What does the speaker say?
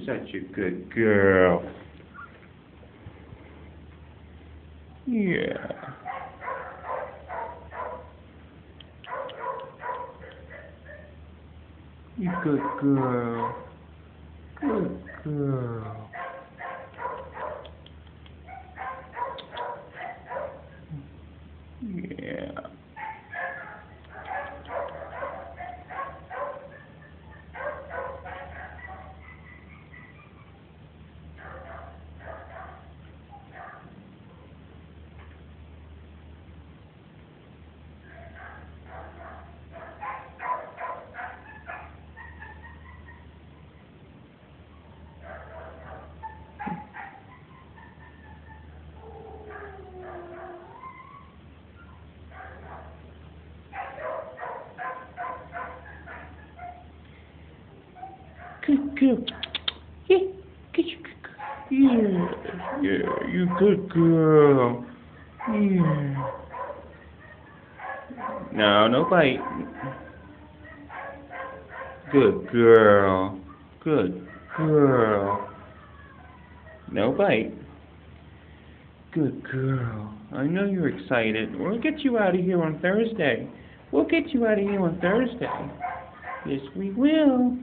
such a good girl. Yeah. You good girl. Good girl. Yeah. Good girl. Yeah, get you good girl. Yeah, you good girl. Yeah. No, no bite. Good girl. Good girl. No bite. Good girl. I know you're excited. We'll get you out of here on Thursday. We'll get you out of here on Thursday. Yes, we will.